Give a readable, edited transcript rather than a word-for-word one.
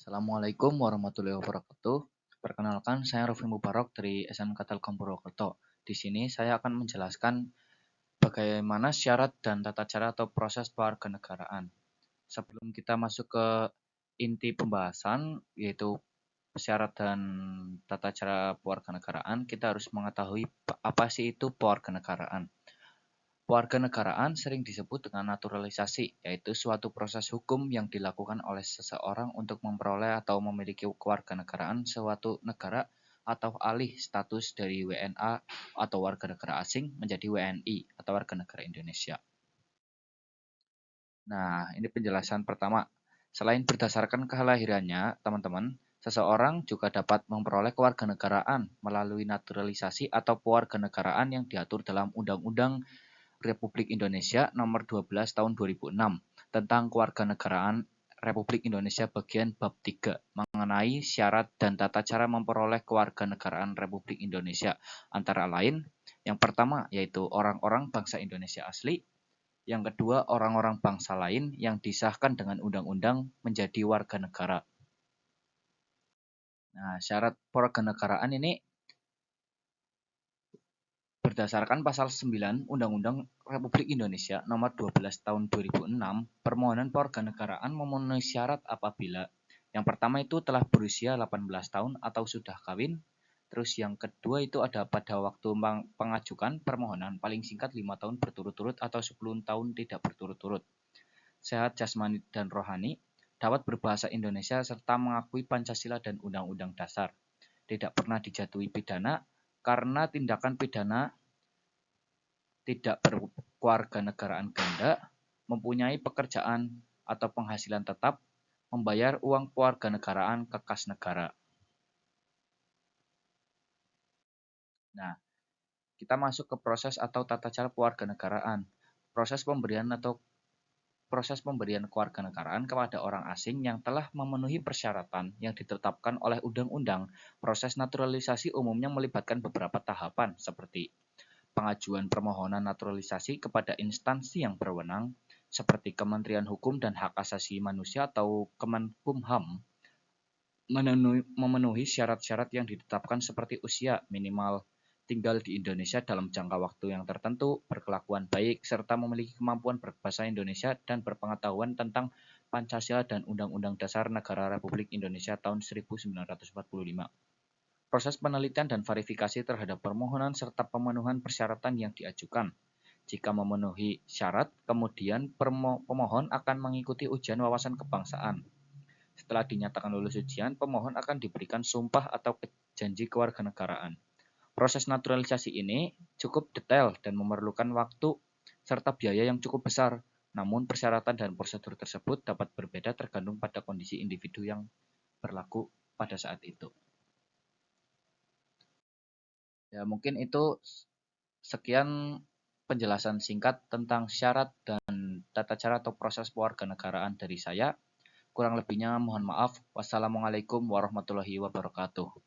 Assalamualaikum warahmatullahi wabarakatuh. Perkenalkan, saya Rofli Mubarok dari SMK Telkom Purwokerto. Di sini saya akan menjelaskan bagaimana syarat dan tata cara atau proses kewarganegaraan. Sebelum kita masuk ke inti pembahasan, yaitu syarat dan tata cara kewarganegaraan, kita harus mengetahui apa sih itu kewarganegaraan. Kewarganegaraan sering disebut dengan naturalisasi, yaitu suatu proses hukum yang dilakukan oleh seseorang untuk memperoleh atau memiliki kewarganegaraan suatu negara atau alih status dari WNA atau warga negara asing menjadi WNI atau warga negara Indonesia. Nah, ini penjelasan pertama. Selain berdasarkan kelahirannya, teman-teman, seseorang juga dapat memperoleh kewarganegaraan melalui naturalisasi atau kewarganegaraan yang diatur dalam Undang-Undang Republik Indonesia Nomor 12 Tahun 2006 tentang Kewarganegaraan Republik Indonesia bagian bab 3 mengenai syarat dan tata cara memperoleh kewarganegaraan Republik Indonesia, antara lain yang pertama yaitu orang-orang bangsa Indonesia asli, yang kedua orang-orang bangsa lain yang disahkan dengan undang-undang menjadi warga negara. Nah, syarat kewarganegaraan ini berdasarkan pasal 9 Undang-Undang Republik Indonesia Nomor 12 Tahun 2006, permohonan kewarganegaraan memenuhi syarat apabila yang pertama itu telah berusia 18 tahun atau sudah kawin. Terus yang kedua itu ada pada waktu pengajukan permohonan paling singkat 5 tahun berturut-turut atau 10 tahun tidak berturut-turut. Sehat jasmani dan rohani, dapat berbahasa Indonesia serta mengakui Pancasila dan Undang-Undang Dasar. Tidak pernah dijatuhi pidana karena tindakan pidana, tidak berkewarganegaraan ganda, mempunyai pekerjaan atau penghasilan tetap, membayar uang kewarganegaraan ke kas negara. Nah, kita masuk ke proses atau tata cara kewarganegaraan. Proses pemberian kewarganegaraan kepada orang asing yang telah memenuhi persyaratan yang ditetapkan oleh undang-undang. Proses naturalisasi umumnya melibatkan beberapa tahapan seperti pengajuan permohonan naturalisasi kepada instansi yang berwenang seperti Kementerian Hukum dan Hak Asasi Manusia atau Kemenkumham, memenuhi syarat-syarat yang ditetapkan seperti usia minimal tinggal di Indonesia dalam jangka waktu yang tertentu, berkelakuan baik, serta memiliki kemampuan berbahasa Indonesia dan berpengetahuan tentang Pancasila dan Undang-Undang Dasar Negara Republik Indonesia tahun 1945. Proses penelitian dan verifikasi terhadap permohonan serta pemenuhan persyaratan yang diajukan. Jika memenuhi syarat, kemudian pemohon akan mengikuti ujian wawasan kebangsaan. Setelah dinyatakan lulus ujian, pemohon akan diberikan sumpah atau janji kewarganegaraan. Proses naturalisasi ini cukup detail dan memerlukan waktu serta biaya yang cukup besar. Namun persyaratan dan prosedur tersebut dapat berbeda tergantung pada kondisi individu yang berlaku pada saat itu. Ya, mungkin itu sekian penjelasan singkat tentang syarat dan tata cara atau proses kewarganegaraan dari saya. Kurang lebihnya mohon maaf. Wassalamualaikum warahmatullahi wabarakatuh.